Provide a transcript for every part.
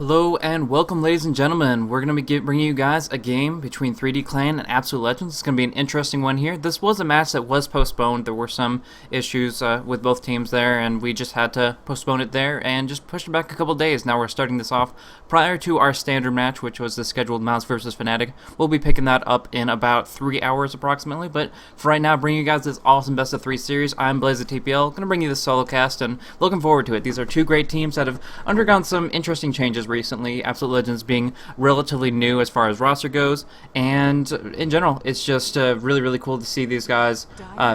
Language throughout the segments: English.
Hello and welcome, ladies and gentlemen. We're going to be bringing you guys a game between 3D Clan and Absolute Legends. It's going to be an interesting one here. This was a match that was postponed. There were some issues with both teams there, and we just had to postpone it there and just push it back a couple days. Now we're starting this off prior to our standard match, which was the scheduled Mouse versus Fnatic. We'll be picking that up in about 3 hours approximately, but for right now, bringing you guys this awesome best of 3 series. I'm Blaze of TPL, going to bring you this solo cast, and looking forward to it. These are two great teams that have undergone some interesting changes recently, Absolute Legends being relatively new as far as roster goes, and in general, it's just really cool to see these guys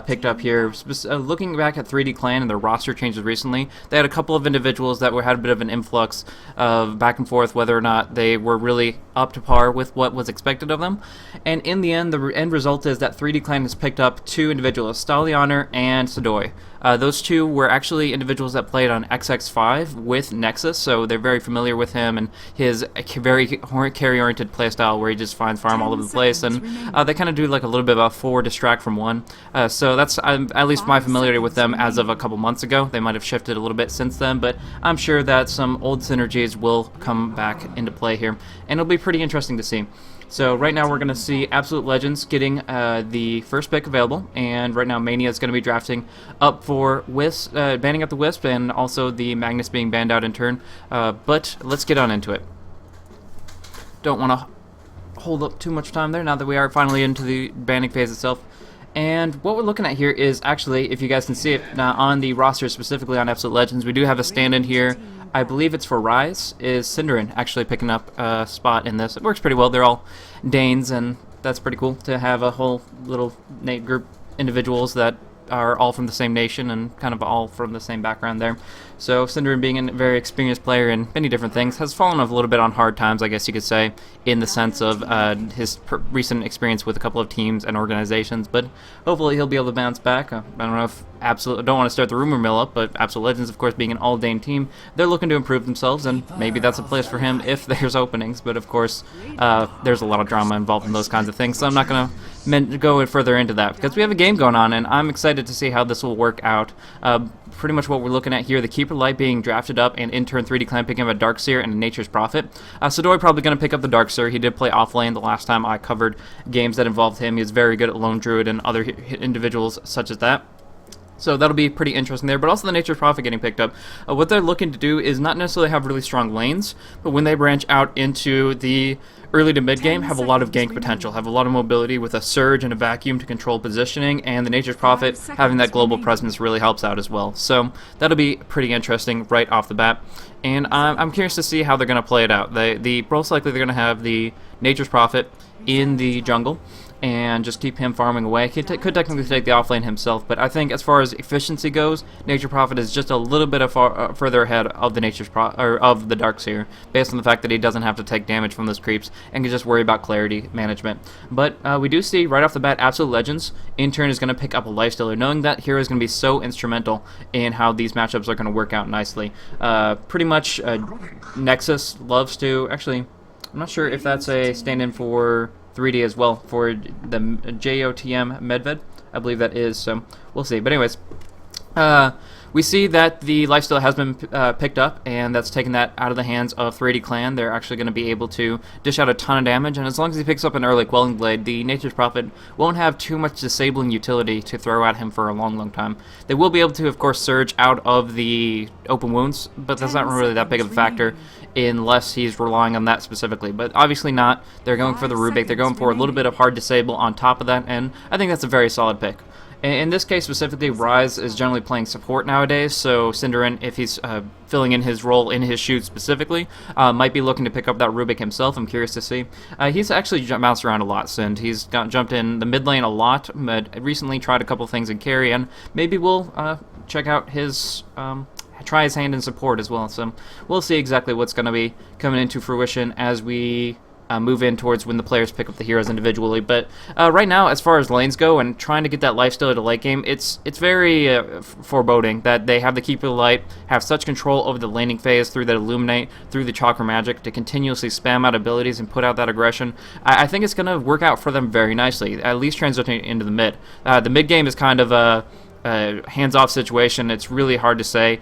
picked up here. Looking back at 3D Clan and their roster changes recently, they had a couple of individuals that had a bit of an influx of back and forth whether or not they were really up to par with what was expected of them, and in the end, the end result is that 3D Clan has picked up two individuals, Stallianer and Sadoy. Those two were actually individuals that played on XX5 with Nexus, so they're very familiar with him and his very carry-oriented playstyle where he just finds farm all over the place, and they kind of do like a little bit of a 4 distract from 1. So that's at least my familiarity with them as of a couple months ago. They might have shifted a little bit since then, but I'm sure that some old synergies will come back into play here, and it'll be pretty interesting to see. So right now we're going to see Absolute Legends getting the first pick available, and right now Mania is going to be drafting up for Wisp, banning up the Wisp, and also the Magnus being banned out in turn. But let's get on into it. Don't want to hold up too much time there now that we are finally into the banning phase itself. And what we're looking at here is actually, if you guys can see it, on the roster specifically on Absolute Legends, we do have a stand-in here. I believe it's for Rise, is Cinderin actually picking up a spot in this. It works pretty well. They're all Danes, and that's pretty cool to have a whole little group individuals that are all from the same nation and kind of all from the same background there. So Cinderin, being a very experienced player in many different things, has fallen off a little bit on hard times, I guess you could say, in the sense of his recent experience with a couple of teams and organizations, but hopefully he'll be able to bounce back. I don't know if I don't want to start the rumor mill up, but Absolute Legends, of course, being an all-Dane team, they're looking to improve themselves, and maybe that's a place for him if there's openings, but of course there's a lot of drama involved in those kinds of things, so I'm not going to go further into that, because we have a game going on, and I'm excited to see how this will work out. Pretty much what we're looking at here, the Keeper Light being drafted up, and in turn 3D Clan picking up a Darkseer and a Nature's Prophet. Sadoy probably going to pick up the Darkseer. He did play offlane the last time I covered games that involved him. He's very good at Lone Druid and other individuals such as that. So that'll be pretty interesting there, but also the Nature's Prophet getting picked up. What they're looking to do is not necessarily have really strong lanes, but when they branch out into the early to mid game, have a lot of gank potential, have a lot of mobility with a Surge and a Vacuum to control positioning, and the Nature's Prophet having that global presence really helps out as well. So that'll be pretty interesting right off the bat, and I'm curious to see how they're going to play it out. Most likely they're going to have the Nature's Prophet in the jungle, and just keep him farming away. He could technically take the offlane himself, but I think as far as efficiency goes, Nature's Prophet is just a little bit further ahead of the of the Darkseer, based on the fact that he doesn't have to take damage from those creeps and can just worry about clarity management. But we do see right off the bat, Absolute Legends in turn is going to pick up a Lifestealer, knowing that hero is going to be so instrumental in how these matchups are going to work out nicely. Pretty much Nexus loves to, actually, I'm not sure if that's a stand-in for 3D as well, for the JOTM Medved, I believe that is, so we'll see. But anyways, we see that the lifesteal has been picked up, and that's taken that out of the hands of 3D Clan. They're actually going to be able to dish out a ton of damage, and as long as he picks up an early Quelling Blade, the Nature's Prophet won't have too much disabling utility to throw at him for a long time. They will be able to, of course, surge out of the open wounds, but that's not really that big of a factor unless he's relying on that specifically. But obviously not. They're going for the Rubik. They're going for a little bit of hard disable on top of that, and I think that's a very solid pick. In this case specifically, Rise is generally playing support nowadays, so Cinderin, if he's filling in his role in his shoot specifically, might be looking to pick up that Rubik himself. I'm curious to see. He's actually bounced around a lot, Sind. He's jumped in the mid lane a lot, but recently tried a couple things in carry, and maybe we'll check out his... try his hand in support as well, so we'll see exactly what's going to be coming into fruition as we move in towards when the players pick up the heroes individually. But right now, as far as lanes go and trying to get that lifesteal to late game, it's very foreboding that they have the Keeper Light, have such control over the laning phase through that Illuminate, through the Chakra Magic, to continuously spam out abilities and put out that aggression. I think it's going to work out for them very nicely, at least transitioning into the mid. The mid game is kind of hands-off situation. It's really hard to say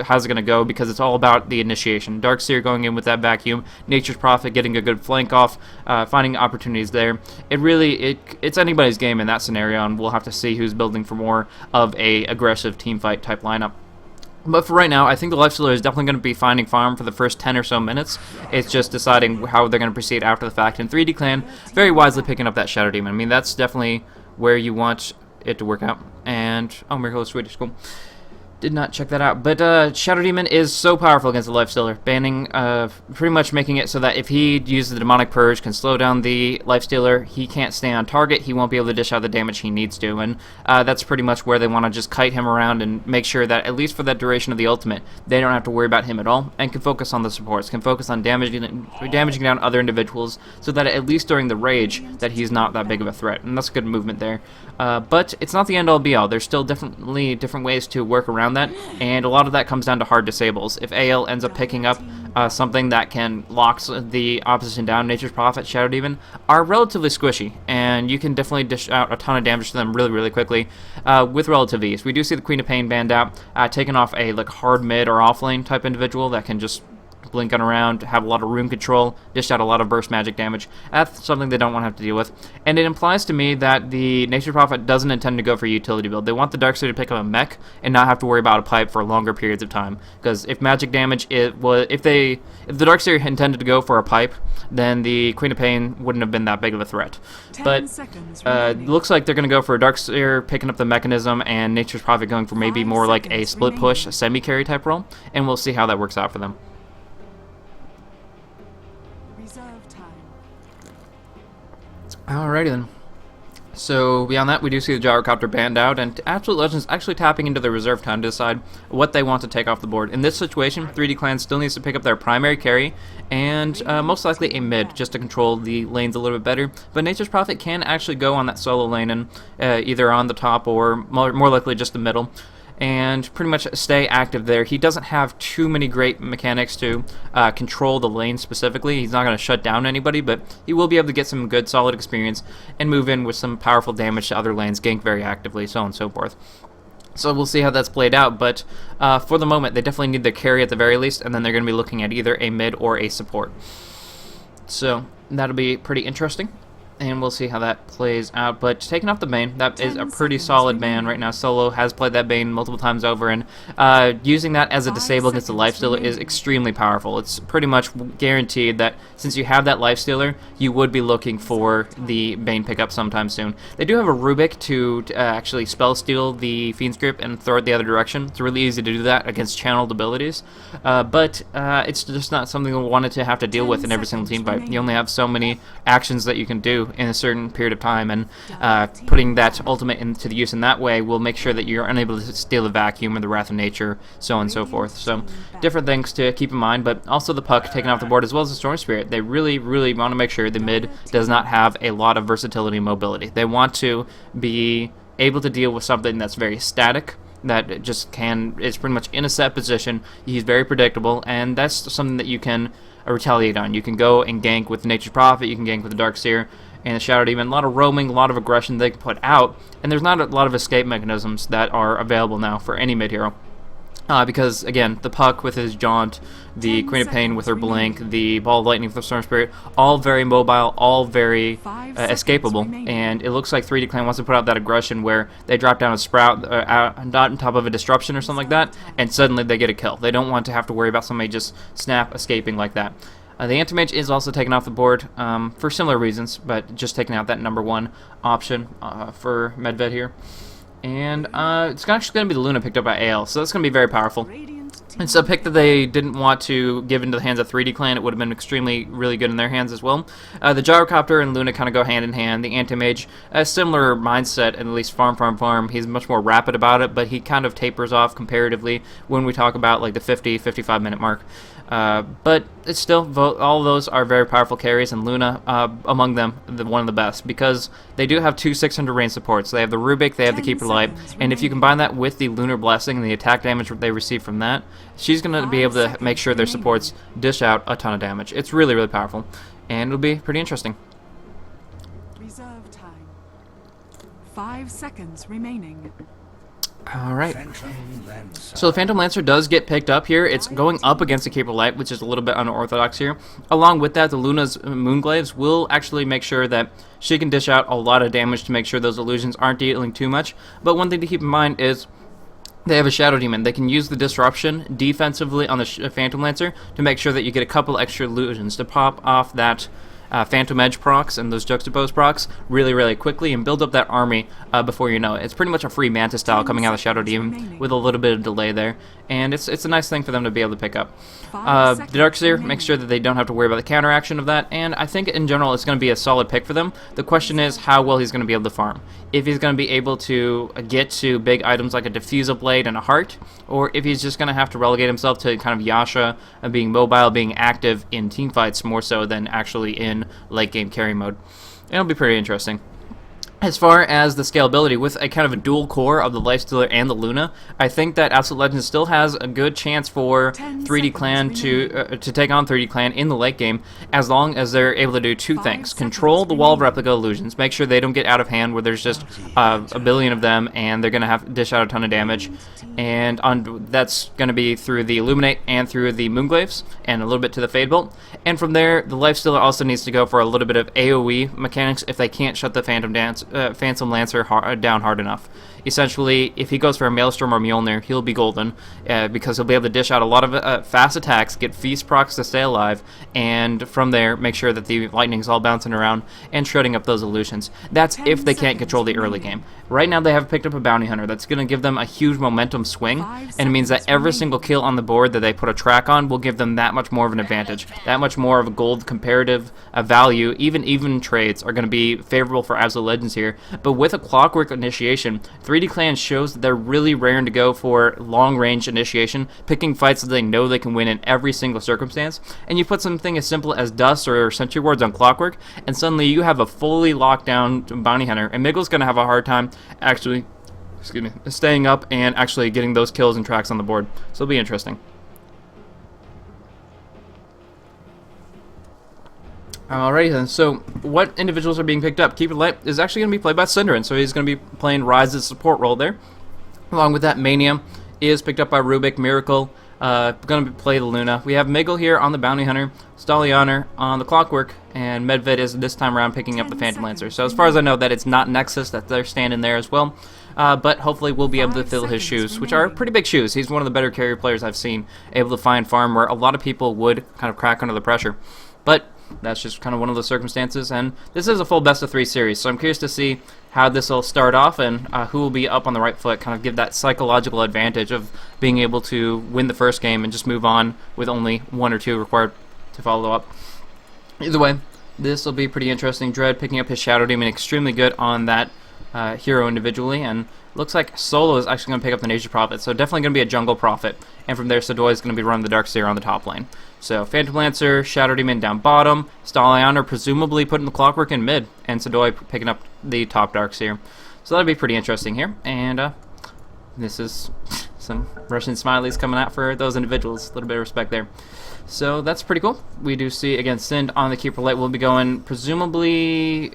how's it going to go because it's all about the initiation. Darkseer going in with that vacuum, Nature's Prophet getting a good flank off, finding opportunities there. It's anybody's game in that scenario, and we'll have to see who's building for more of a aggressive team fight type lineup. But for right now, I think the Lifestealer is definitely going to be finding farm for the first 10 or so minutes. It's just deciding how they're going to proceed after the fact. And 3D Clan very wisely picking up that Shadow Demon. I mean, that's definitely where you want it to work out. And, oh, Miracle of Swedish, cool. Did not check that out. But Shadow Demon is so powerful against the Lifestealer, banning, pretty much making it so that if he uses the Demonic Purge, can slow down the Lifestealer, he can't stay on target, he won't be able to dish out the damage he needs to, and that's pretty much where they want to just kite him around and make sure that, at least for that duration of the ultimate, they don't have to worry about him at all, and can focus on the supports, can focus on damaging down other individuals, so that at least during the Rage, that he's not that big of a threat, and that's good movement there. But it's not the end-all be-all. There's still definitely different ways to work around that, and a lot of that comes down to hard disables. If AL ends up picking up something that can lock the opposition down, Nature's Prophet, Shadow Demon are relatively squishy, and you can definitely dish out a ton of damage to them really, really quickly with relative ease. We do see the Queen of Pain banned out, taking off a hard mid or offlane type individual that can just blinking around, have a lot of room control, dish out a lot of burst magic damage. That's something they don't want to have to deal with. And it implies to me that the Nature's Prophet doesn't intend to go for a utility build. They want the Darkseer to pick up a mech and not have to worry about a pipe for longer periods of time. Because if magic damage, if the Darkseer intended to go for a pipe, then the Queen of Pain wouldn't have been that big of a threat. But it looks like they're going to go for a Darkseer picking up the mechanism and Nature's Prophet going for maybe more like a split push, semi-carry type role. And we'll see how that works out for them. Alrighty then. So beyond that, we do see the Gyrocopter banned out, and Absolute Legends actually tapping into the reserve time to decide what they want to take off the board. In this situation, 3D Clan still needs to pick up their primary carry, and most likely a mid, just to control the lanes a little bit better. But Nature's Prophet can actually go on that solo lane, and either on the top or more likely just the middle, and pretty much stay active there. He doesn't have too many great mechanics to control the lane specifically. He's not going to shut down anybody, but he will be able to get some good solid experience and move in with some powerful damage to other lanes, gank very actively, so on and so forth. So we'll see how that's played out, but for the moment they definitely need their carry at the very least, and then they're going to be looking at either a mid or a support. So that'll be pretty interesting, and we'll see how that plays out. But taking off the Bane, that is a pretty solid ban right now. Solo has played that Bane multiple times over, and using that as a disable against the Lifestealer is extremely powerful. It's pretty much guaranteed that since you have that Lifestealer, you would be looking for the Bane pickup sometime soon. They do have a Rubik to actually spell steal the Fiend's Grip and throw it the other direction. It's really easy to do that against channeled abilities, but it's just not something we wanted to have to deal with in every single team fight. You only have so many actions that you can do in a certain period of time, and putting that ultimate into the use in that way will make sure that you're unable to steal the Vacuum or the Wrath of Nature, so on and so forth. So different things to keep in mind, but also the Puck taken off the board as well as the Storm Spirit. They really, really want to make sure the mid does not have a lot of versatility and mobility. They want to be able to deal with something that's very static, that just is pretty much in a set position. He's very predictable, and that's something that you can retaliate on. You can go and gank with Nature's Prophet, you can gank with the Darkseer and the Shadow Demon. A lot of roaming, a lot of aggression they can put out, and there's not a lot of escape mechanisms that are available now for any mid-hero. Because, again, the Puck with his Jaunt, the Queen of Pain with her Blink, the Ball of Lightning with the Storm Spirit, all very mobile, all very escapable, and it looks like 3D Clan wants to put out that aggression where they drop down a Sprout not on top of a Disruption or something like that, and suddenly they get a kill. They don't want to have to worry about somebody just snap escaping like that. The Anti-Mage is also taken off the board for similar reasons, but just taking out that #1 option for Medved here. And it's actually going to be the Luna picked up by AL, so that's going to be very powerful. It's a pick that they didn't want to give into the hands of 3D Clan. It would have been extremely, really good in their hands as well. The Gyrocopter and Luna kind of go hand in hand. The Anti-Mage, a similar mindset, at least farm. He's much more rapid about it, but he kind of tapers off comparatively when we talk about like the 50-55 minute mark. But it's still, all of those are very powerful carries, and Luna, among them, one of the best, because they do have two 600 range supports. They have the Rubik, they have the Keeper Light, and if you combine that with the Lunar Blessing and the attack damage they receive from that, she's going to be able to make sure their supports dish out a ton of damage. It's really, really powerful, and it'll be pretty interesting. Reserve time. 5 seconds remaining. Alright. So the Phantom Lancer does get picked up here. It's going up against the Caper Light, which is a little bit unorthodox here. Along with that, the Luna's Moonglaves will actually make sure that she can dish out a lot of damage to make sure those illusions aren't dealing too much. But one thing to keep in mind is they have a Shadow Demon. They can use the Disruption defensively on the Phantom Lancer to make sure that you get a couple extra illusions to pop off that Phantom Edge procs and those Juxtapose procs really quickly and build up that army before you know it. It's pretty much a free Manta style coming out of Shadow Demon with a little bit of delay there, and it's a nice thing for them to be able to pick up. The Darkseer makes sure that they don't have to worry about the counteraction of that, and I think in general it's going to be a solid pick for them. The question is how well he's going to be able to farm. If he's going to be able to get to big items like a Diffuser Blade and a Heart, or if he's just going to have to relegate himself to kind of Yasha and being mobile, being active in teamfights more so than actually in late game carry mode. It'll be pretty interesting. As far as the scalability, with a kind of a dual core of the Lifestealer and the Luna, I think that Absolute Legends still has a good chance for 3D Clan to take on 3D Clan in the late game, as long as they're able to do two things. Control the wall of replica illusions, make sure they don't get out of hand where there's just a billion of them and they're going to have to dish out a ton of damage. And that's going to be through the Illuminate and through the Moonglaves, and a little bit to the Fade Bolt. And from there, the Lifestealer also needs to go for a little bit of AoE mechanics if they can't shut the Phantom Lancer down hard enough. Essentially, if he goes for a Maelstrom or Mjolnir, he'll be golden because he'll be able to dish out a lot of fast attacks, get Feast procs to stay alive, and from there, make sure that the lightning's all bouncing around and shredding up those illusions. That's if they can't control the early game. Right now, they have picked up a Bounty Hunter. That's going to give them a huge momentum swing, and it means that every single kill on the board that they put a track on will give them that much more of an advantage, that much more of a gold comparative value. Even trades are going to be favorable for Absolute Legends here, but with a Clockwork initiation, 3D Clan shows that they're really raring to go for long-range initiation, picking fights that they know they can win in every single circumstance, and you put something as simple as Dust or Sentry Wards on Clockwork, and suddenly you have a fully locked down Bounty Hunter, and Miggle's going to have a hard time actually staying up and actually getting those kills and tracks on the board, so it'll be interesting. Alrighty then, so what individuals are being picked up? Keeper Light is actually going to be played by Synderen, so he's going to be playing Ryze's support role there. Along with that, Mania is picked up by Rubik, Miracle, going to play the Luna. We have Miggle here on the Bounty Hunter, Stalianer on the Clockwork, and Medved is this time around picking up the Phantom Lancer. So as far as I know, that it's not Nexus, that they're standing there as well. But hopefully we'll be able to fill his shoes, which are pretty big shoes. He's one of the better carrier players I've seen, able to find farm where a lot of people would kind of crack under the pressure. But that's just kind of one of the circumstances, and this is a full best-of-3 series, so I'm curious to see how this will start off and who will be up on the right foot, kind of give that psychological advantage of being able to win the first game and just move on with only one or two required to follow up. Either way, this will be pretty interesting. Dread picking up his Shadow Demon, extremely good on that hero individually, and looks like Solo is actually going to pick up the Nature Prophet, so definitely going to be a jungle prophet, and from there Sodoi is going to be running the Darkseer on the top lane. So Phantom Lancer, Shadow Demon down bottom, Stalianer presumably putting the Clockwork in mid, and Sodoi picking up the top Darkseer. So that'll be pretty interesting here, and this is some Russian smileys coming out for those individuals, a little bit of respect there. So that's pretty cool. We do see, again, Sind on the Keeper Light will be going presumably...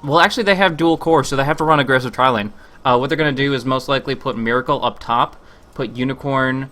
Well, actually they have dual core, so they have to run aggressive tri-lane. What they're going to do is most likely put Miracle up top, put Unicorn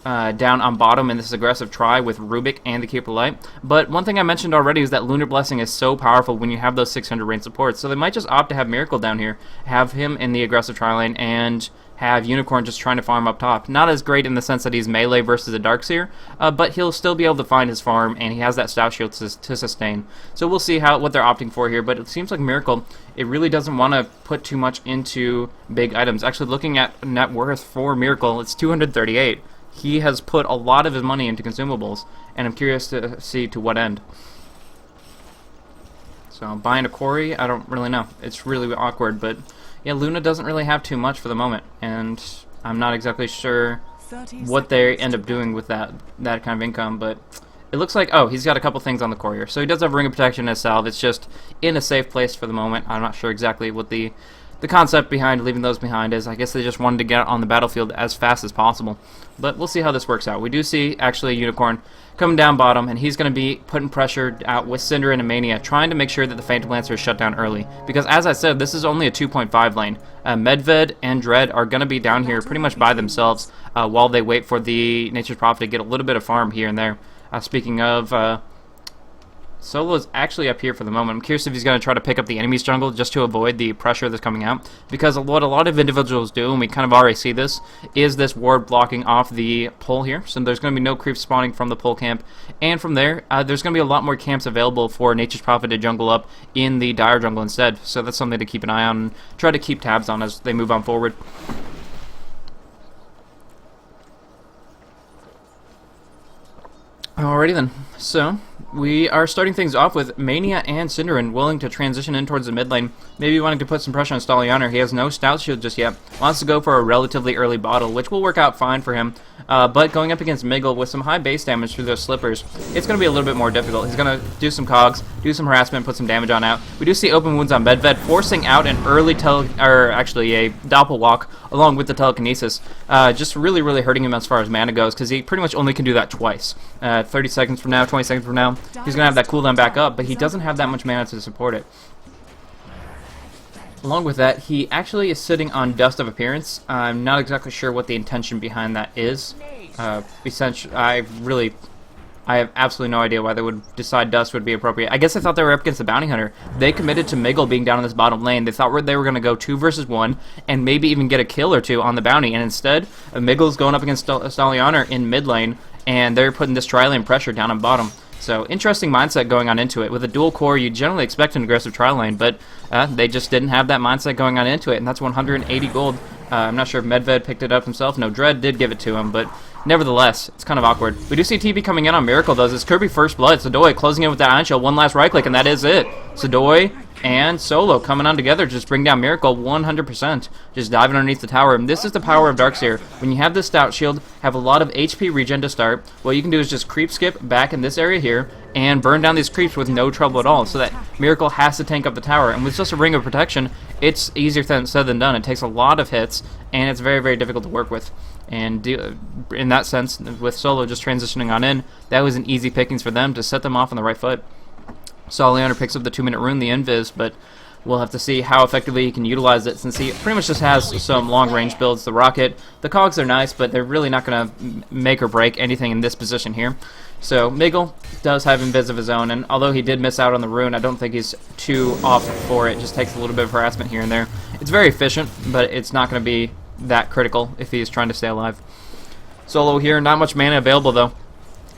down on bottom in this aggressive try with Rubik and the Keeper Light. But one thing I mentioned already is that Lunar Blessing is so powerful when you have those 600 range supports, so they might just opt to have Miracle down here, have him in the aggressive tri lane, and have Unicorn just trying to farm up top. Not as great in the sense that he's melee versus a Darkseer, but he'll still be able to find his farm, and he has that Stout Shield to sustain. So we'll see what they're opting for here, but it seems like Miracle, it really doesn't want to put too much into big items. Actually, looking at net worth for Miracle, it's 238. He has put a lot of his money into consumables, and I'm curious to see to what end. So buying a Corey, I don't really know. It's really awkward, but yeah, Luna doesn't really have too much for the moment, and I'm not exactly sure what they end up doing with that kind of income, but it looks like, oh, he's got a couple things on the courier. So he does have Ring of Protection as salve. It's just in a safe place for the moment. I'm not sure exactly what the the concept behind leaving those behind is I guess they just wanted to get on the battlefield as fast as possible. But we'll see how this works out. We do see actually a Unicorn coming down bottom, and he's going to be putting pressure out with Cinder and Mania, trying to make sure that the Phantom Lancer is shut down early. Because as I said, this is only a 2.5 lane. Medved and Dread are going to be down here pretty much by themselves while they wait for the Nature's Prophet to get a little bit of farm here and there. Speaking of... Solo's actually up here for the moment. I'm curious if he's going to try to pick up the enemy's jungle just to avoid the pressure that's coming out. Because what a lot of individuals do, and we kind of already see this, is this ward blocking off the pole here. So there's going to be no creeps spawning from the pole camp. And from there, there's going to be a lot more camps available for Nature's Prophet to jungle up in the Dire jungle instead. So that's something to keep an eye on and try to keep tabs on as they move on forward. Alrighty then, so we are starting things off with Mania and Cinderin willing to transition in towards the mid lane, maybe wanting to put some pressure on Stallianer. He has no Stout Shield just yet, wants to go for a relatively early bottle, which will work out fine for him, but going up against Miggle with some high base damage through those slippers, it's going to be a little bit more difficult. He's going to do some cogs, do some harassment, put some damage on out. We do see open wounds on Medved, forcing out an early a Doppel Walk along with the telekinesis, just really hurting him as far as mana goes, because he pretty much only can do that twice. 30 seconds from now, 20 seconds from now, he's going to have that cooldown back up, but he doesn't have that much mana to support it. Along with that, he actually is sitting on Dust of Appearance. I'm not exactly sure what the intention behind that is. Essentially, I have absolutely no idea why they would decide Dust would be appropriate. I guess I thought they were up against the Bounty Hunter. They committed to Miggle being down in this bottom lane. They thought they were going to go 2 versus 1 and maybe even get a kill or 2 on the Bounty. And instead, Miggle's going up against Stallianer in mid lane, and they're putting this tri-lane pressure down on bottom. So, interesting mindset going on into it. With a dual core, you generally expect an aggressive tri-lane, but they just didn't have that mindset going on into it, and that's 180 gold. I'm not sure if Medved picked it up himself. No, Dread did give it to him, but nevertheless, it's kind of awkward. We do see TP coming in on Miracle, though. It's Kirby First Blood. Sadoy closing in with that Iron Shell. One last right click, and that is it. Sadoy and Solo coming on together to just bring down Miracle 100%. Just diving underneath the tower. And this is the power of Darkseer. When you have this Stout Shield, have a lot of HP regen to start, what you can do is just creep skip back in this area here and burn down these creeps with no trouble at all, so that Miracle has to tank up the tower. And with just a Ring of Protection, it's easier said than done. It takes a lot of hits, and it's very difficult to work with. And in that sense, with Solo just transitioning on in, that was an easy pickings for them to set them off on the right foot. Stallianer picks up the 2-minute rune, the Invis, but we'll have to see how effectively he can utilize it, since he pretty much just has some long-range builds. The rocket, the cogs are nice, but they're really not going to make or break anything in this position here. So Miggle does have Invis of his own, and although he did miss out on the rune, I don't think he's too off for it. Just takes a little bit of harassment here and there. It's very efficient, but it's not going to be that critical if he's trying to stay alive. Solo here, not much mana available though.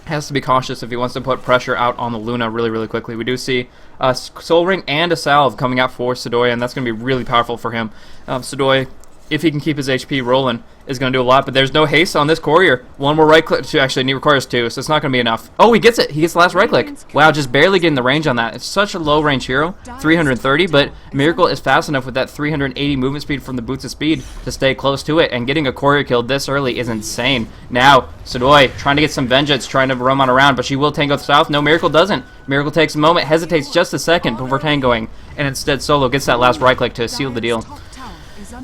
Has to be cautious if he wants to put pressure out on the Luna really quickly. We do see a Soul Ring and a Salve coming out for Sadoy, and that's going to be really powerful for him. Sadoy, if he can keep his HP rolling, is going to do a lot, but there's no haste on this courier. One more right click, actually he requires 2, so it's not going to be enough. Oh, he gets it. He gets the last right click. Wow, just barely getting the range on that. It's such a low range hero, 330, but Miracle is fast enough with that 380 movement speed from the Boots of Speed to stay close to it, and getting a courier killed this early is insane. Now, Sadoy trying to get some vengeance, trying to roam on around, but she will tango south. No, Miracle doesn't. Miracle takes a moment, hesitates just a second before tangoing, and instead Solo gets that last right click to seal the deal.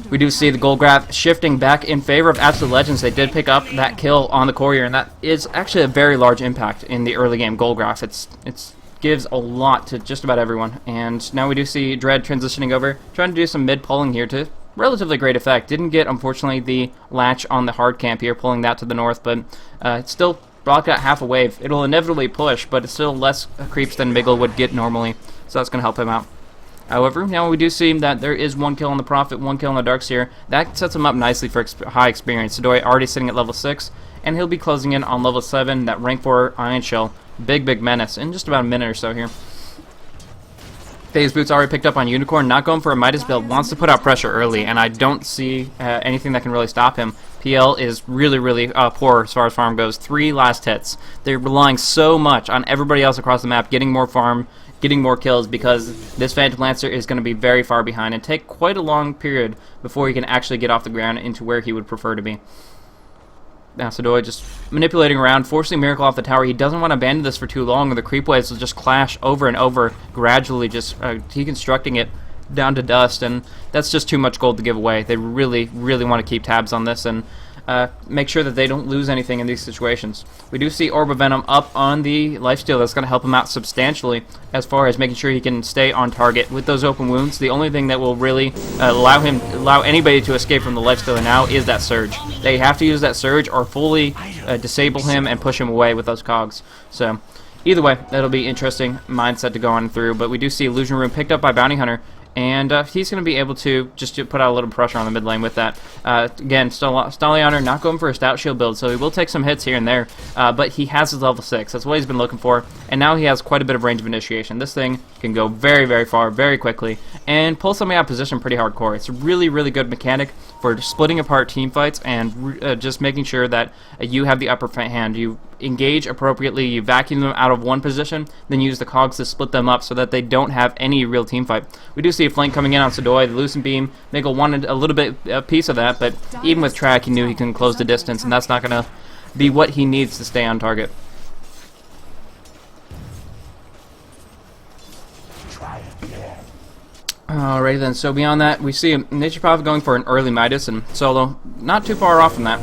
We do see the gold graph shifting back in favor of Absolute Legends. They did pick up that kill on the courier, and that is actually a very large impact in the early game gold graph. It gives a lot to just about everyone. And now we do see Dread transitioning over, trying to do some mid pulling here to relatively great effect. Didn't get, unfortunately, the latch on the hard camp here, pulling that to the north, but it's still blocked out half a wave. It'll inevitably push, but it's still less creeps than Miggle would get normally, so that's going to help him out. However, now we do see that there is 1 kill on the Prophet, 1 kill on the Darkseer. That sets him up nicely for high experience. Sadoy already sitting at level 6, and he'll be closing in on level 7, that rank 4 Iron Shell. Big menace in just about a minute or so here. Phase Boots already picked up on Unicorn, not going for a Midas build, wants to put out pressure early, and I don't see anything that can really stop him. PL is really poor as far as farm goes. 3 last hits. They're relying so much on everybody else across the map getting more farm, getting more kills, because this Phantom Lancer is going to be very far behind and take quite a long period before he can actually get off the ground into where he would prefer to be. Now Sadoy just manipulating around, forcing Miracle off the tower. He doesn't want to abandon this for too long, or the creep waves will just clash over and over, gradually just deconstructing it down to dust, and that's just too much gold to give away. They really, really want to keep tabs on this and make sure that they don't lose anything in these situations. We do see Orb of Venom up on the lifesteal. That's going to help him out substantially as far as making sure he can stay on target with those open wounds. The only thing that will really allow anybody to escape from the lifesteal now is that surge. They have to use that surge or fully disable him and push him away with those cogs. So either way, that'll be interesting mindset to go on through. But we do see Illusion Rune picked up by Bounty Hunter. And he's going to be able to just put out a little pressure on the mid lane with that. Again, Stalianer not going for a stout shield build, so he will take some hits here and there. But he has his level 6. That's what he's been looking for. And now he has quite a bit of range of initiation. This thing can go very, very far, very quickly, and pull somebody out of position pretty hardcore. It's a really, really good mechanic for splitting apart team fights and just making sure that you have the upper hand. You engage appropriately, you vacuum them out of one position, then use the cogs to split them up so that they don't have any real team fight. We do see a flank coming in on Sadoy, the Lucent Beam. Miguel wanted a little bit a piece of that, but even with track, he knew he can close the distance, and that's not going to be what he needs to stay on target. Alrighty then, so beyond that, we see Nature Prophet going for an early Midas, and Solo not too far off from that.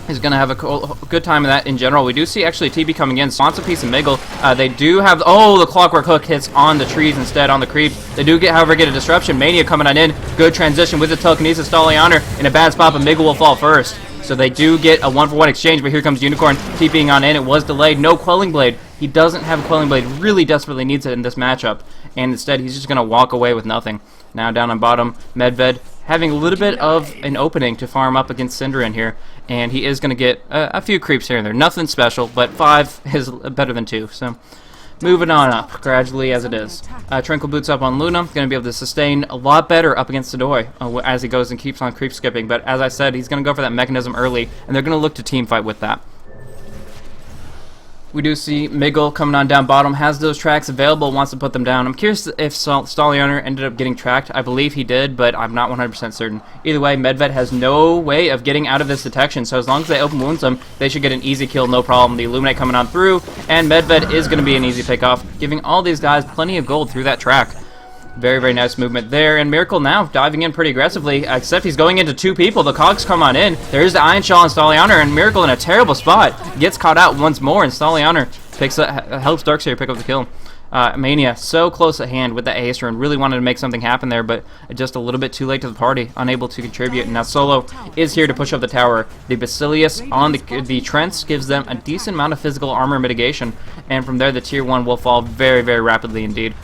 He's going to have a good time of that in general. We do see actually TB coming in, wants a piece of Miggle. They do have, the Clockwork Hook hits on the trees instead, on the creeps. They do however, get a disruption. Mania coming on in, good transition with the telekinesis. Stalianer in a bad spot, but Miggle will fall first. So they do get a 1-for-1 exchange, but here comes Unicorn TPing on in. It was delayed, no Quelling Blade. He doesn't have a Quelling Blade, really desperately needs it in this matchup. And instead, he's just going to walk away with nothing. Now down on bottom, Medved having a little bit of an opening to farm up against Syndra here, and he is going to get a few creeps here and there. Nothing special, but 5 is better than 2, so moving on up gradually as it is. Trinkle Boots up on Luna, going to be able to sustain a lot better up against Sadoy as he goes and keeps on creep skipping, but as I said, he's going to go for that mechanism early, and they're going to look to team fight with that. We do see Miggle coming on down bottom, has those tracks available, wants to put them down. I'm curious if Stalianer ended up getting tracked. I believe he did, but I'm not 100% certain. Either way, Medved has no way of getting out of this detection, so as long as they open wounds him, they should get an easy kill, no problem. The Illuminate coming on through, and Medved is going to be an easy pick-off, giving all these guys plenty of gold through that track. Very, very nice movement there, and Miracle now diving in pretty aggressively, except he's going into 2 people. The cogs come on in. There's the Iron Shaw and Stalianer, and Miracle in a terrible spot. Gets caught out once more, and Stalianer helps Darkseer pick up the kill. Mania so close at hand with the Acer and really wanted to make something happen there, but just a little bit too late to the party, unable to contribute. And now Solo is here to push up the tower. The Basilius on the Trents gives them a decent amount of physical armor mitigation, and from there the tier 1 will fall very, very rapidly indeed.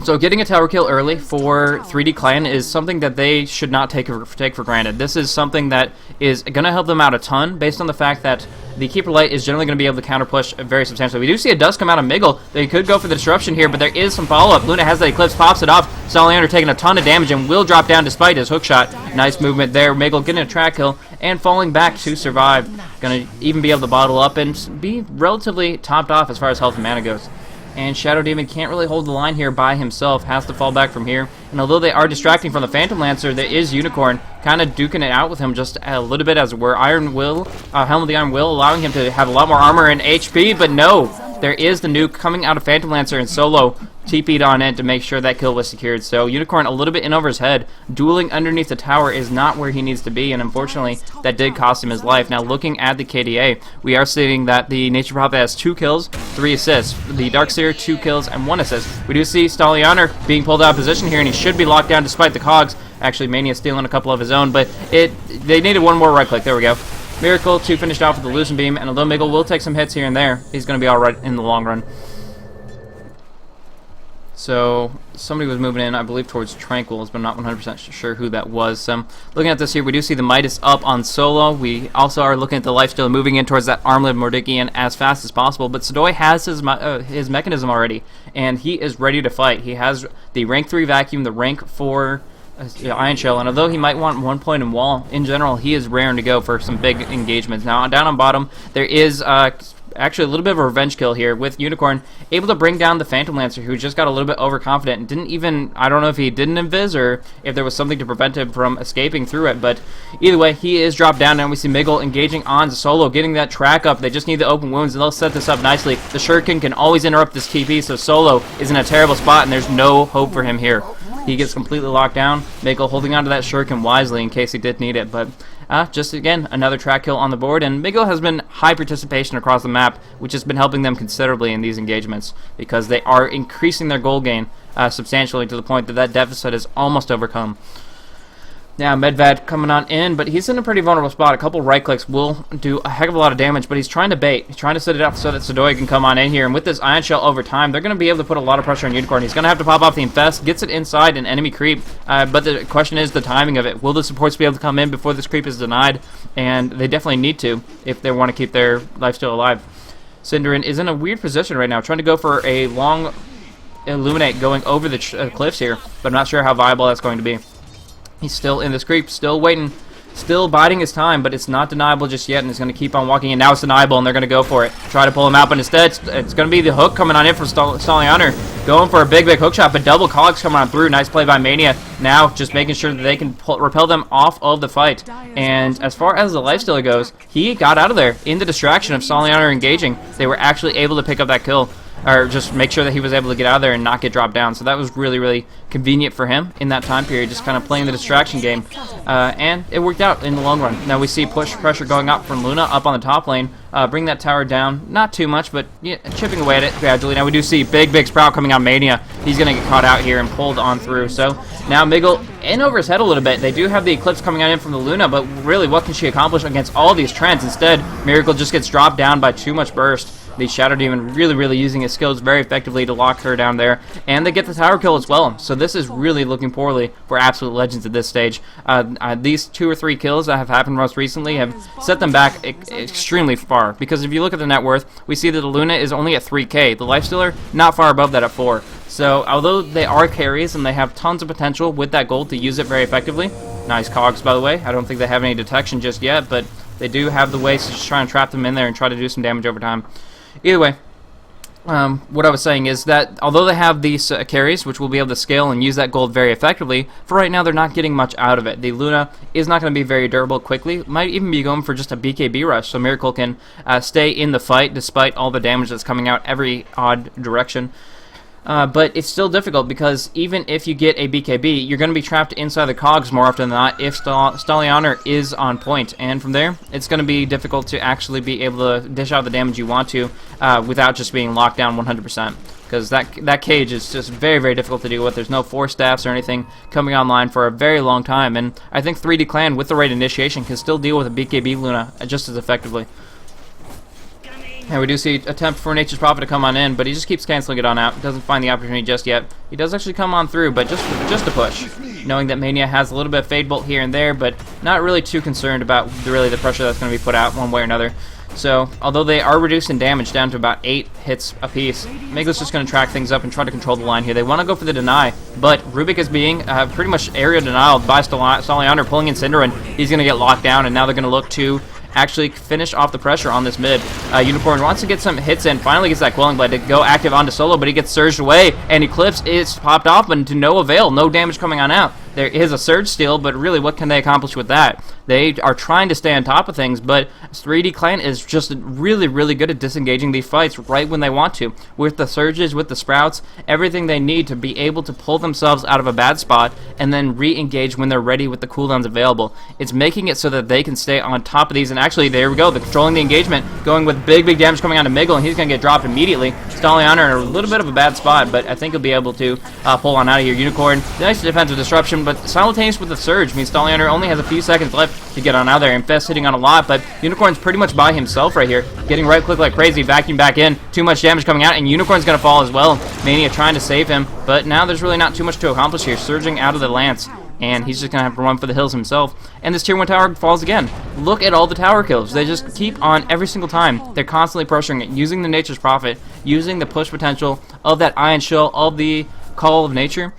So getting a tower kill early for 3D Clan is something that they should not take for granted. This is something that is going to help them out a ton based on the fact that the Keeper Light is generally going to be able to counter push very substantially. We do see a dust come out of Miggle. They could go for the disruption here, but there is some follow-up. Luna has the Eclipse, pops it off. Stalianer taking a ton of damage and will drop down despite his hook shot. Nice movement there. Miggle getting a track kill and falling back to survive. Going to even be able to bottle up and be relatively topped off as far as health and mana goes. And Shadow Demon can't really hold the line here by himself, has to fall back from here. And although they are distracting from the Phantom Lancer, there is Unicorn kind of duking it out with him just a little bit, as it were. Iron Will, Helm of the Iron Will, allowing him to have a lot more armor and HP, but no! There is the nuke coming out of Phantom Lancer, and Solo TP'd on it to make sure that kill was secured. So Unicorn a little bit in over his head. Dueling underneath the tower is not where he needs to be, and unfortunately that did cost him his life. Now looking at the KDA, we are seeing that the Nature Prophet has 2 kills, 3 assists. The Darkseer 2 kills and 1 assist. We do see Stalianer being pulled out of position here, and he should be locked down despite the cogs. Actually, Mania stealing a couple of his own, but they needed one more right click. There we go. Miracle to finish off with the Lucent Beam, and although Miggle will take some hits here and there, he's going to be alright in the long run. So somebody was moving in, I believe, towards Tranquils, but I'm not 100% sure who that was. Looking at this here, we do see the Midas up on Solo. We also are looking at the lifesteal moving in towards that Armlet Mordikian as fast as possible, but Sadoy has his mechanism already, and he is ready to fight. He has the rank 3 vacuum, the rank 4 Iron Shell, and although he might want 1 point in wall, in general, he is raring to go for some big engagements. Now, down on bottom, there is actually a little bit of a revenge kill here with Unicorn, able to bring down the Phantom Lancer, who just got a little bit overconfident and didn't even, I don't know if he didn't invis or if there was something to prevent him from escaping through it, but either way, he is dropped down. Now we see Miggle engaging on Solo, getting that track up. They just need the open wounds, and they'll set this up nicely. The Shuriken can always interrupt this TP, so Solo is in a terrible spot, and there's no hope for him here. He gets completely locked down. Miggle holding onto that Shuriken wisely in case he did need it, but just again, another track kill on the board, and Miggle has been high participation across the map, which has been helping them considerably in these engagements, because they are increasing their gold gain substantially to the point that that deficit is almost overcome. Now Medvad coming on in, but he's in a pretty vulnerable spot. A couple right clicks will do a heck of a lot of damage, but he's trying to bait. He's trying to set it up so that Sadoy can come on in here, and with this Ion Shell over time, they're going to be able to put a lot of pressure on Unicorn. He's going to have to pop off the Infest, gets it inside an enemy creep, but the question is the timing of it. Will the supports be able to come in before this creep is denied? And they definitely need to if they want to keep their lifesteal alive. Cinderin is in a weird position right now, trying to go for a long Illuminate going over the cliffs here, but I'm not sure how viable that's going to be. He's still in this creep, still waiting, still biding his time, but it's not deniable just yet, and he's going to keep on walking in. Now it's deniable, and they're going to go for it. Try to pull him out, but instead, it's going to be the hook coming on in from Stalianer. Going for a big hook shot, but double cogs coming on through. Nice play by Mania. Now just making sure that they can repel them off of the fight. And as far as the lifesteal goes, he got out of there in the distraction of Stalianer engaging. They were actually able to pick up that kill, or just make sure that he was able to get out of there and not get dropped down. So that was really, really convenient for him in that time period, just kind of playing the distraction game. And it worked out in the long run. Now we see push pressure going up from Luna up on the top lane. Bring that tower down, not too much, but yeah, chipping away at it gradually. Now we do see big Sprout coming on Mania. He's going to get caught out here and pulled on through. So now Miggle in over his head a little bit. They do have the Eclipse coming on in from the Luna, but really what can she accomplish against all these trends? Instead, Miracle just gets dropped down by too much burst. The Shadow Demon really using his skills very effectively to lock her down there, and they get the tower kill as well. So this is really looking poorly for Absolute Legends at this stage. These 2 or 3 kills that have happened most recently have set them back extremely far, because if you look at the net worth, we see that the Luna is only at 3k. The Lifestealer not far above that at 4. So although they are carries and they have tons of potential with that gold to use it very effectively, nice cogs by the way. I don't think they have any detection just yet, but they do have the ways to just try and trap them in there and try to do some damage over time. Either way, what I was saying is that although they have these carries, which will be able to scale and use that gold very effectively, for right now they're not getting much out of it. The Luna is not going to be very durable quickly. Might even be going for just a BKB rush, so Miracle can stay in the fight despite all the damage that's coming out every odd direction. But it's still difficult because even if you get a BKB, you're going to be trapped inside the cogs more often than not if Stalianer is on point. And from there, it's going to be difficult to actually be able to dish out the damage you want to without just being locked down 100%. Because that cage is just very difficult to deal with. There's no force staffs or anything coming online for a very long time. And I think 3D Clan, with the right initiation, can still deal with a BKB Luna just as effectively. And we do see attempt for Nature's Prophet to come on in, but he just keeps canceling it on out. Doesn't find the opportunity just yet. He does actually come on through, but just to push, knowing that Mania has a little bit of Fade Bolt here and there, but not really too concerned about really the pressure that's going to be put out one way or another. So, although they are reducing damage down to about 8 hits apiece, Mega's just going to track things up and try to control the line here. They want to go for the deny, but Rubik is being pretty much area denial by Stalianer, pulling in Cinder, and he's going to get locked down, and now they're going to look to actually finish off the pressure on this mid. Unicorn wants to get some hits in, finally gets that Quelling Blade to go active onto Solo, but he gets surged away, and Eclipse is popped off, but to no avail, no damage coming on out. There is a surge steal, but really what can they accomplish with that? They are trying to stay on top of things, but 3D Clan is just really good at disengaging these fights right when they want to. With the surges, with the sprouts, everything they need to be able to pull themselves out of a bad spot and then re-engage when they're ready with the cooldowns available. It's making it so that they can stay on top of these, and actually, there we go, they're controlling the engagement, going with big damage coming onto Miggle, and he's going to get dropped immediately. Stalianer in a little bit of a bad spot, but I think he'll be able to pull on out of here. Unicorn, nice defensive disruption, but simultaneous with the surge means Stalianer only has a few seconds left to get on out there. Infest hitting on a lot, but Unicorn's pretty much by himself right here, getting right click like crazy, vacuum back in, too much damage coming out, and Unicorn's going to fall as well. Mania trying to save him, but now there's really not too much to accomplish here, surging out of the Lance, and he's just going to have to run for the hills himself, and this tier 1 tower falls again. Look at all the tower kills. They just keep on every single time. They're constantly pressuring it, using the Nature's Prophet, using the push potential of that Ion Shell, of the Call of Nature.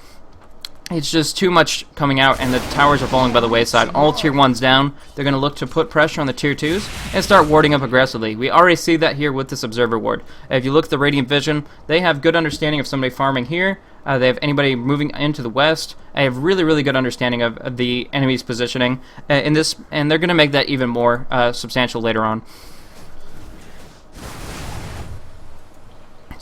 It's just too much coming out, and the towers are falling by the wayside. All tier 1s down. They're going to look to put pressure on the tier 2s and start warding up aggressively. We already see that here with this observer ward. If you look at the Radiant Vision, they have good understanding of somebody farming here. They have anybody moving into the west. I have really, really good understanding of the enemy's positioning in this, and they're going to make that even more substantial later on.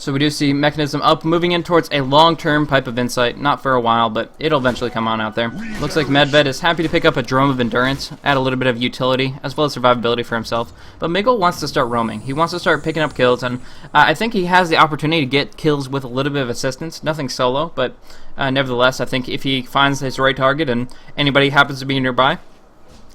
So we do see Mechanism up, moving in towards a long-term Pipe of Insight. Not for a while, but it'll eventually come on out there. Looks like Medved is happy to pick up a Drum of Endurance, add a little bit of utility, as well as survivability for himself. But Miguel wants to start roaming. He wants to start picking up kills, and I think he has the opportunity to get kills with a little bit of assistance. Nothing solo, but nevertheless, I think if he finds his right target and anybody happens to be nearby,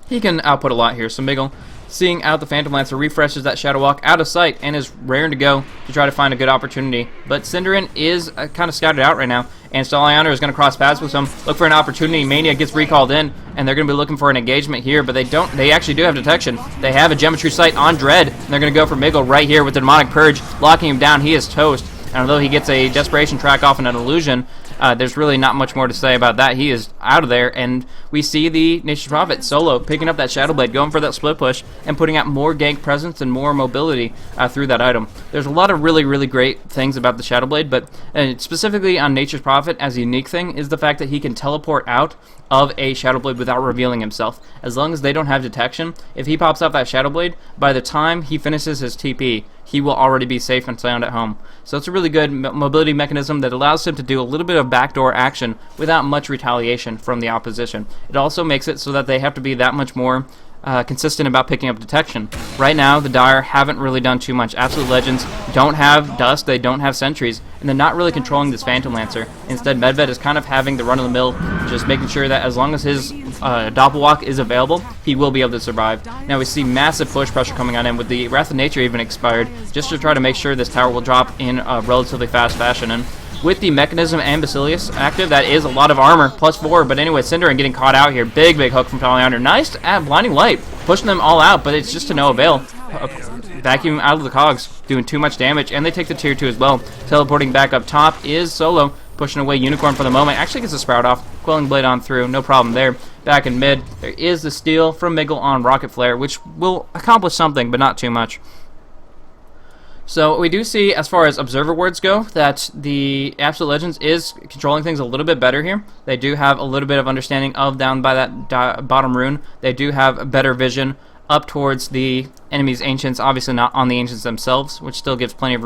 he can output a lot here. So Miguel, seeing out the Phantom Lancer, refreshes that Shadow Walk out of sight and is raring to go to try to find a good opportunity. But Cinderin is kind of scouted out right now, and Stalianer is going to cross paths with him, look for an opportunity. Mania gets recalled in, and they're going to be looking for an engagement here, but they don't. They actually do have detection. They have a Geometry Sight on Dread, and they're going to go for Miguel right here with the Demonic Purge, locking him down. He is toast. And although he gets a Desperation track off and an Illusion, there's really not much more to say about that. He is out of there, and we see the Nature's Prophet solo picking up that Shadow Blade, going for that split push, and putting out more gank presence and more mobility through that item. There's a lot of really, really great things about the Shadow Blade, but specifically on Nature's Prophet as a unique thing is the fact that he can teleport out of a Shadow Blade without revealing himself. As long as they don't have detection, if he pops out that Shadow Blade, by the time he finishes his TP, he will already be safe and sound at home. So it's a really good mobility mechanism that allows him to do a little bit of backdoor action without much retaliation from the opposition. It also makes it so that they have to be that much more consistent about picking up detection. Right now, the Dire haven't really done too much. Absolute Legends don't have Dust, they don't have Sentries, and they're not really controlling this Phantom Lancer. Instead, Medved is kind of having the run-of-the-mill, just making sure that as long as his Doppelwalk is available, he will be able to survive. Now we see massive push pressure coming on in with the Wrath of Nature even expired, just to try to make sure this tower will drop in a relatively fast fashion. And with the Mechanism and Basilius active, that is a lot of armor, +4. But anyway, Cinderin getting caught out here. Big hook from Taliander. Nice Blinding Light, pushing them all out, but it's just to no avail. Vacuum out of the cogs, doing too much damage, and they take the tier 2 as well. Teleporting back up top is Solo, pushing away Unicorn for the moment. Actually gets a Sprout off. Quelling Blade on through, no problem there. Back in mid, there is the steal from Miguel on Rocket Flare, which will accomplish something, but not too much. So we do see, as far as observer wards go, that the Absolute Legends is controlling things a little bit better here. They do have a little bit of understanding of down by that bottom rune. They do have better vision up towards the enemy's Ancients, obviously not on the Ancients themselves, which still gives plenty of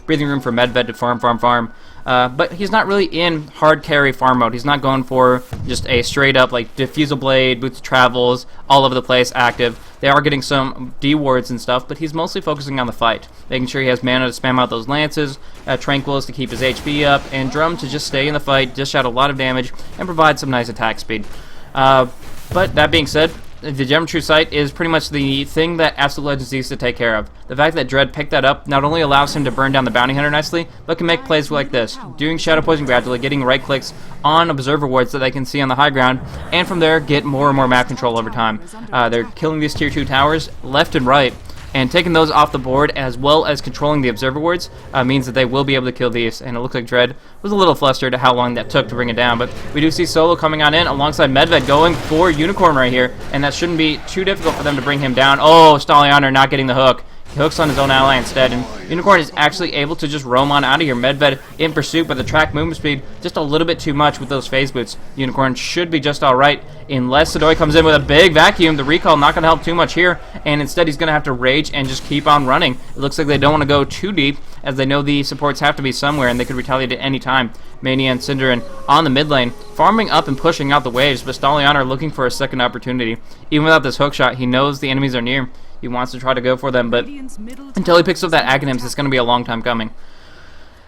breathing room for Medved to farm. But he's not really in hard carry farm mode. He's not going for just a straight up like Diffusal Blade, Boots of Travels, all over the place active. They are getting some D wards and stuff, but he's mostly focusing on the fight, making sure he has mana to spam out those lances, Tranquils to keep his HP up, and Drum to just stay in the fight, dish out a lot of damage, and provide some nice attack speed. But that being said, the Geometry Sight is pretty much the thing that Absolute Legends needs to take care of. The fact that Dread picked that up not only allows him to burn down the Bounty Hunter nicely, but can make plays like this, doing Shadow Poison gradually, getting right clicks on Observer wards that they can see on the high ground, and from there get more and more map control over time. They're killing these tier 2 towers left and right, and taking those off the board as well as controlling the Observer wards means that they will be able to kill these. And it looks like Dread was a little flustered at how long that took to bring it down, but we do see Solo coming on in alongside Medved going for Unicorn right here, and that shouldn't be too difficult for them to bring him down. Oh, Stalianer not getting the hook. He hooks on his own ally instead, and Unicorn is actually able to just roam on out of here. Medved in pursuit, but the track movement speed just a little bit too much with those phase boots. Unicorn should be just alright, unless Sidoi comes in with a big vacuum. The recall not going to help too much here, and instead he's going to have to rage and just keep on running. It looks like they don't want to go too deep, as they know the supports have to be somewhere, and they could retaliate at any time. Mania and Cinderin on the mid lane, farming up and pushing out the waves, but Stalianer looking for a second opportunity. Even without this hook shot, he knows the enemies are near. He wants to try to go for them, but until he picks up that Aghanims, it's going to be a long time coming.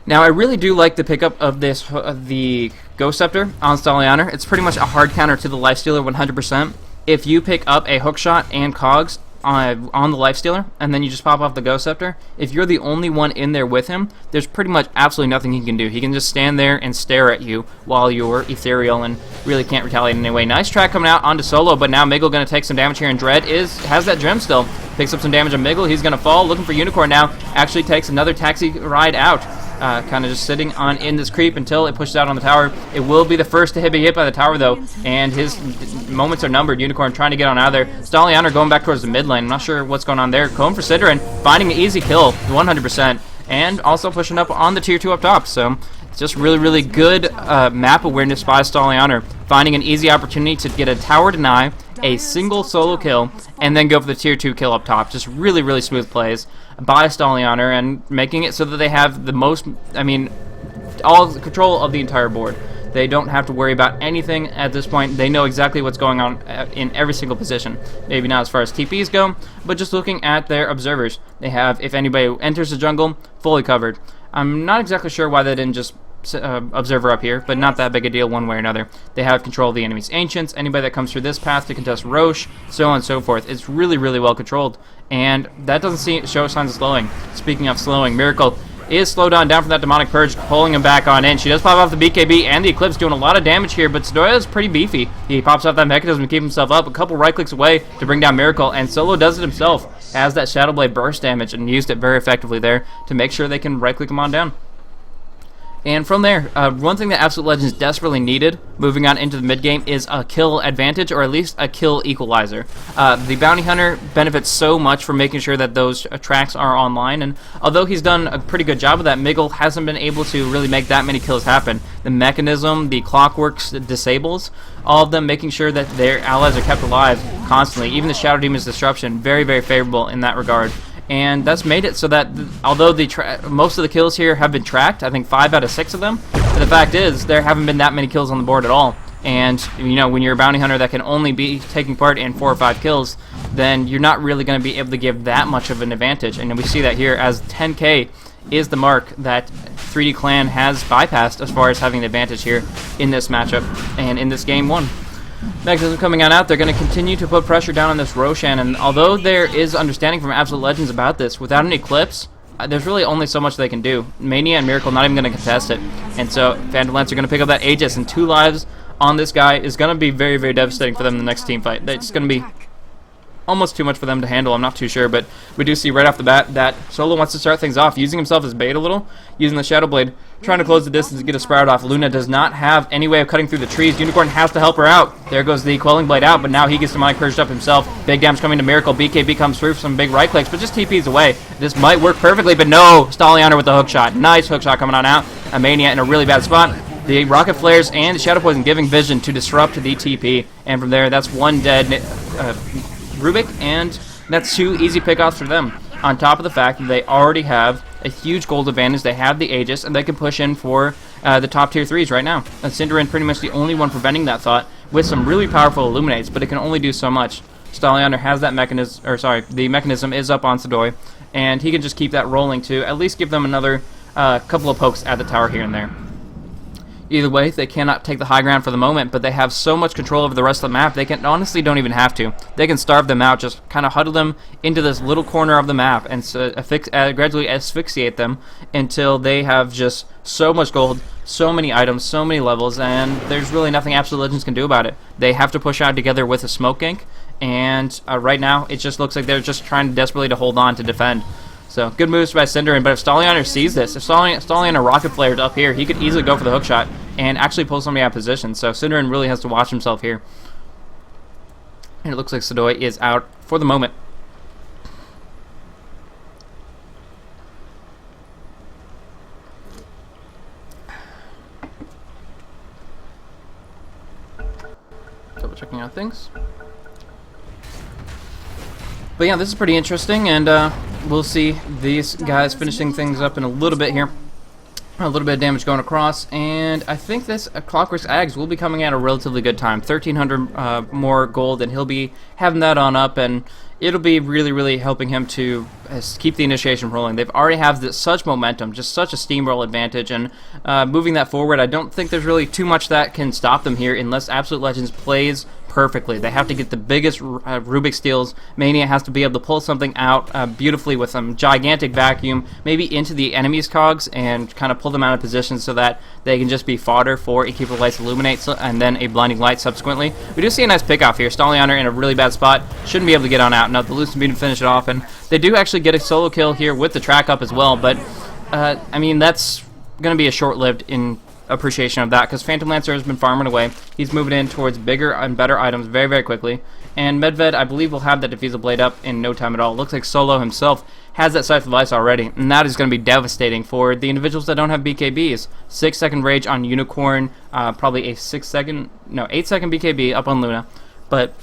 Now, I really do like the pickup of this, the Ghost Scepter on Stalianer. It's pretty much a hard counter to the Lifestealer 100%. If you pick up a hookshot and cogs on the Lifestealer, and then you just pop off the Ghost Scepter, if you're the only one in there with him, there's pretty much absolutely nothing he can do. He can just stand there and stare at you while you're ethereal and really can't retaliate in any way. Nice track coming out onto Solo, but now Miguel going to take some damage here, and Dread has that gem still. Picks up some damage on Miguel. He's going to fall, looking for Unicorn now. Actually takes another taxi ride out. kind of just sitting on in this creep until it pushes out on the tower. It will be the first to be hit by the tower, though, and his moments are numbered. Unicorn trying to get on out of there. Stalianer going back towards the mid lane. I'm not sure what's going on there. Going for Synderen, finding an easy kill, 100%, and also pushing up on the tier 2 up top. So it's just really good map awareness by Stalianer, finding an easy opportunity to get a tower deny, a single solo kill, and then go for the tier 2 kill up top. Just really smooth plays by Stalianer, and making it so that they have the most, all control of the entire board. They don't have to worry about anything at this point. They know exactly what's going on in every single position. Maybe not as far as TPs go, but just looking at their observers. They have, if anybody enters the jungle, fully covered. I'm not exactly sure why they didn't just observer up here, but not that big a deal one way or another. They have control of the enemy's ancients, anybody that comes through this path to contest Roche, so on and so forth. It's really well controlled, and that doesn't show signs of slowing. Speaking of slowing, Miracle is slowed down from that demonic purge, pulling him back on in. She does pop off the BKB and the Eclipse, doing a lot of damage here, but Sadoya is pretty beefy. He pops off that mechanism to keep himself up, a couple right clicks away to bring down Miracle, and Solo does it himself, has that Shadow Blade burst damage, and used it very effectively there to make sure they can right click him on down. And from there, one thing that Absolute Legends desperately needed, moving on into the mid-game, is a kill advantage, or at least a kill equalizer. The Bounty Hunter benefits so much from making sure that those tracks are online, and although he's done a pretty good job of that, Miggle hasn't been able to really make that many kills happen. The mechanism, the clockworks disables, all of them making sure that their allies are kept alive constantly. Even the Shadow Demon's Disruption, very favorable in that regard. And that's made it so that although most of the kills here have been tracked, I think 5 out of 6 of them, but the fact is there haven't been that many kills on the board at all. And when you're a bounty hunter that can only be taking part in 4 or 5 kills, then you're not really going to be able to give that much of an advantage. And we see that here, as 10k is the mark that 3D Clan has bypassed as far as having an advantage here in this matchup and in this game 1. Mechanism coming on out, they're going to continue to put pressure down on this Roshan, and although there is understanding from Absolute Legends about this, without an Eclipse, there's really only so much they can do. Mania and Miracle not even going to contest it, and so Phantom Lance are going to pick up that Aegis, and 2 lives on this guy is going to be very devastating for them in the next team fight. It's going to be almost too much for them to handle, I'm not too sure, but we do see right off the bat that Solo wants to start things off, using himself as bait a little, using the Shadow Blade, trying to close the distance to get a Sprout off. Luna does not have any way of cutting through the trees. Unicorn has to help her out. There goes the Quelling Blade out, but now he gets Demonic Purged up himself. Big damage coming to Miracle. BKB comes through for some big right clicks, but just TPs away. This might work perfectly, but no! Stalianer with the hook shot. Nice hook shot coming on out. A Mania in a really bad spot. The Rocket Flares and the Shadow Poison giving Vision to disrupt the TP, and from there, that's 1 dead Rubik, and that's 2 easy pickoffs for them. On top of the fact that they already have a huge gold advantage, they have the Aegis, and they can push in for the top tier 3s right now. And Synderen pretty much the only one preventing that thought, with some really powerful Illuminates, but it can only do so much. Stalianer has that mechanism, the mechanism is up on Sadoy, and he can just keep that rolling to at least give them another couple of pokes at the tower here and there. Either way, they cannot take the high ground for the moment, but they have so much control over the rest of the map, they can honestly don't even have to. They can starve them out, just kind of huddle them into this little corner of the map and gradually asphyxiate them until they have just so much gold, so many items, so many levels, and there's really nothing Absolute Legends can do about it. They have to push out together with a smoke gank, and right now it just looks like they're just trying desperately to hold on to defend. So, good moves by Synderen, but if Stalianer sees this, if Stalianer rocket flared up here, he could easily go for the hookshot and actually pull somebody out of position. So, Synderen really has to watch himself here. And it looks like Sadoy is out for the moment. Double checking out things. But yeah, this is pretty interesting, and we'll see these guys finishing things up in a little bit here. A little bit of damage going across, and I think this Clockwork's Ags will be coming at a relatively good time. 1,300 more gold, and he'll be having that on up, and it'll be really helping him to keep the initiation rolling. They've already have such momentum, just such a steamroll advantage, and moving that forward, I don't think there's really too much that can stop them here unless Absolute Legends plays perfectly. They have to get the biggest Rubik steals. Mania has to be able to pull something out beautifully with some gigantic vacuum, maybe into the enemy's cogs, and kind of pull them out of position so that they can just be fodder for a Keeper Lights Illuminate and then a Blinding Light subsequently. We do see a nice pickoff here. Stalianer in a really bad spot. Shouldn't be able to get on out. Now the Lucent Beam to finish it off, and they do actually get a solo kill here with the track up as well, but I mean, that's going to be a short-lived in appreciation of that, because Phantom Lancer has been farming away. He's moving in towards bigger and better items very, very quickly. And Medved, I believe, will have that Diffusal Blade up in no time at all. Looks like Solo himself has that Scythe of Ice already, and that is going to be devastating for the individuals that don't have BKBs. 6-second Rage on Unicorn, probably a 8-second BKB up on Luna, but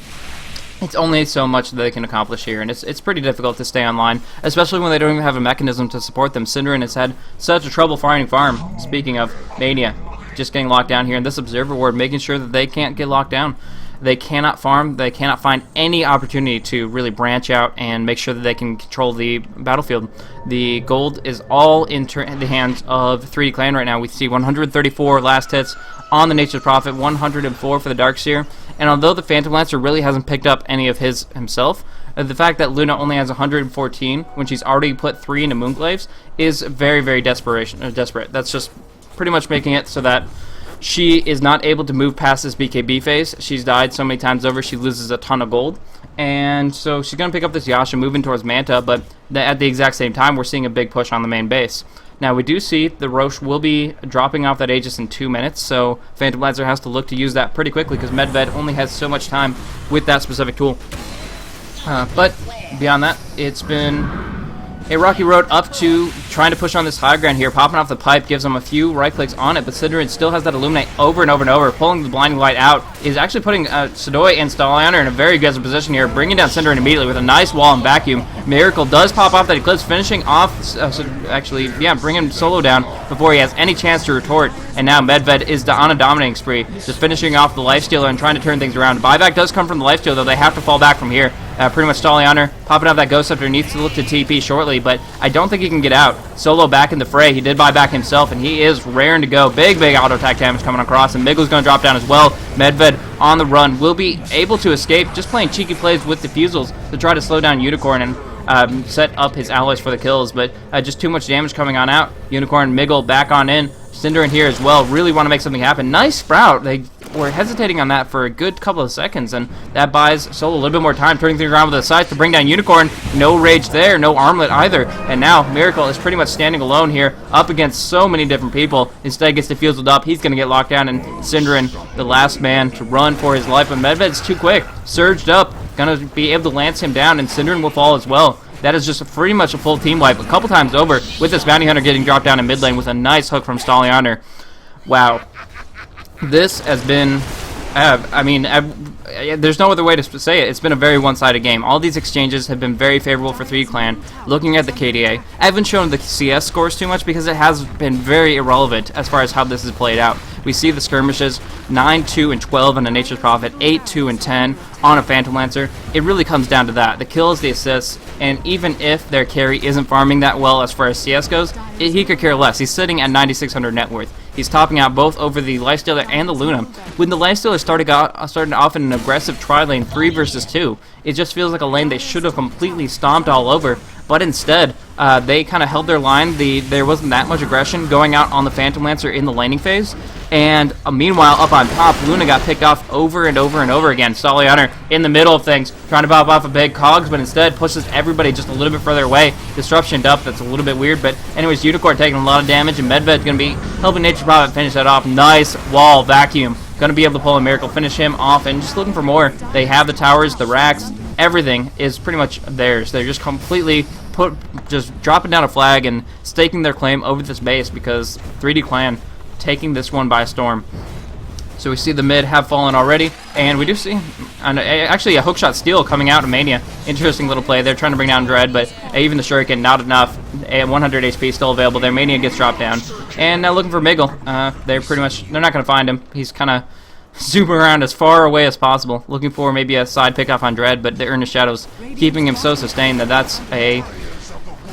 it's only so much that they can accomplish here, and it's pretty difficult to stay online, especially when they don't even have a mechanism to support them. Synderen has had such a trouble finding farm. Speaking of, Mania just getting locked down here, and this Observer Ward making sure that they can't get locked down. They cannot farm, they cannot find any opportunity to really branch out and make sure that they can control the battlefield. The gold is all in the hands of 3D Clan right now. We see 134 last hits on the Nature's Prophet, 104 for the Darkseer, and although the Phantom Lancer really hasn't picked up any of his himself, the fact that Luna only has 114 when she's already put 3 into Moonglaves is very, very desperate. That's just pretty much making it so that she is not able to move past this BKB phase. She's died so many times over, she loses a ton of gold. And so she's going to pick up this Yasha, moving towards Manta, but at the exact same time, we're seeing a big push on the main base. Now, we do see the Roche will be dropping off that Aegis in 2 minutes, so Phantom Lancer has to look to use that pretty quickly, because Medved only has so much time with that specific tool. But beyond that, it's been a rocky road up to trying to push on this high ground here. Popping off the pipe gives them a few right clicks on it, but Synderen still has that Illuminate over and over and over. Pulling the Blinding Light out is actually putting Sadoy and Stalianer in a very aggressive position here, bringing down Synderen immediately with a nice wall and vacuum. Miracle does pop off that Eclipse, finishing off, bringing Solo down before he has any chance to retort. And now Medved is on a dominating spree, just finishing off the Lifestealer and trying to turn things around. Buyback does come from the Lifestealer, though they have to fall back from here. Pretty much Stalianer popping out that Ghost Scepter, needs to look to TP shortly, but I don't think he can get out. Solo back in the fray. He did buy back himself, and he is raring to go. Big auto attack damage coming across, and Miggle's going to drop down as well. Medved on the run will be able to escape, just playing cheeky plays with Diffusals to try to slow down Unicorn and set up his allies for the kills, but just too much damage coming on out. Unicorn, Miggle back on in. Synderen here as well, really want to make something happen. Nice Sprout. They were hesitating on that for a good couple of seconds, and that buys Solo a little bit more time, turning things around with a Scythe to bring down Unicorn. No Rage there, no Armlet either, and now Miracle is pretty much standing alone here, up against so many different people. Instead gets diffused up, he's going to get locked down, and Synderen, the last man to run for his life, but Medved's too quick, surged up, going to be able to lance him down, and Synderen will fall as well. That is just pretty much a full team wipe a couple times over, with this Bounty Hunter getting dropped down in mid lane with a nice hook from Stalianer. Wow. This has been, there's no other way to say it. It's been a very one-sided game. All these exchanges have been very favorable for 3D Clan. Looking at the KDA, I haven't shown the CS scores too much because it has been very irrelevant as far as how this is played out. We see the skirmishes, 9, 2, and 12 on a Nature's Prophet, 8, 2, and 10 on a Phantom Lancer. It really comes down to that. The kills, the assists, and even if their carry isn't farming that well as far as CS goes, he could care less. He's sitting at 9,600 net worth. He's topping out both over the Lifestealer and the Luna. When the Lifestealer started off in an aggressive tri-lane 3 versus 2, it just feels like a lane they should have completely stomped all over. But instead, they kind of held their line. There wasn't that much aggression going out on the Phantom Lancer in the laning phase. And meanwhile, up on top, Luna got picked off over and over and over again. Stalianer in the middle of things, trying to pop off a big cogs, but instead pushes everybody just a little bit further away. Disruptioned up, that's a little bit weird. But anyways, Unicorn taking a lot of damage, and Medved's going to be helping Nature's Prophet finish that off. Nice wall vacuum. Going to be able to pull a Miracle, finish him off, and just looking for more. They have the towers, the racks, everything is pretty much theirs. They're just completely just dropping down a flag and staking their claim over this base, because 3D Clan taking this one by storm. So we see the mid have fallen already, and we do see actually a hookshot steal coming out of Mania. Interesting little play. They're trying to bring down Dread, but even the Shuriken, not enough. 100 HP still available there. Mania gets dropped down, and now looking for Miggle. They're not going to find him. He's kind of zooming around as far away as possible, looking for maybe a side pickoff on Dread, but the Earnest Shadows keeping him so sustained that's a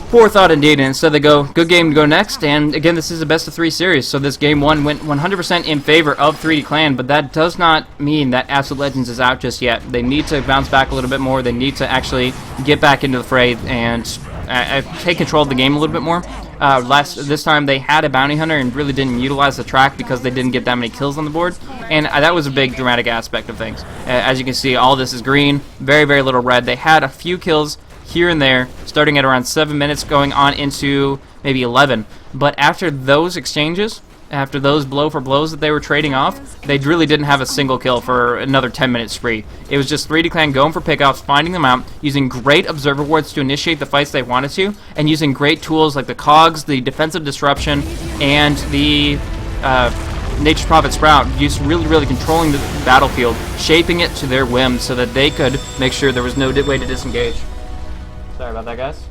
poor thought indeed, and instead they go, good game to go next, and again, this is a best of 3 series, so this game 1 went 100% in favor of 3D Clan, but that does not mean that Absolute Legends is out just yet. They need to bounce back a little bit more. They need to actually get back into the fray and take control of the game a little bit more. This time they had a Bounty Hunter and really didn't utilize the track because they didn't get that many kills on the board, and that was a big dramatic aspect of things. As you can see, all this is green, very, very little red. They had a few kills here and there, starting at around 7 minutes, going on into maybe 11. But after those exchanges, after those blow for blows that they were trading off, they really didn't have a single kill for another 10-minute spree. It was just 3D Clan going for pickoffs, finding them out, using great observer wards to initiate the fights they wanted to, and using great tools like the cogs, the defensive disruption, and the Nature's Prophet Sprout, just really controlling the battlefield, shaping it to their whim so that they could make sure there was no way to disengage. Sorry about that, guys.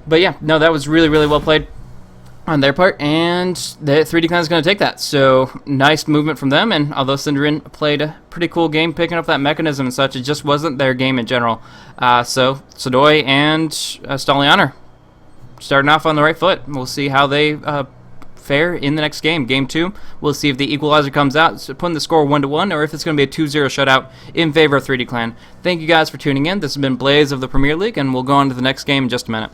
But yeah, no, that was really well played on their part, and the 3D Clan is going to take that. So nice movement from them, and although Synderen played a pretty cool game picking up that mechanism and such, it just wasn't their game in general. So Sodoy and Stalianer starting off on the right foot. We'll see how they fare in the next game. Game 2, we'll see if the equalizer comes out, so putting the score 1-1, or if it's going to be a 2-0 shutout in favor of 3D Clan. Thank you guys for tuning in. This has been Blaze of the Premier League, and we'll go on to the next game in just a minute.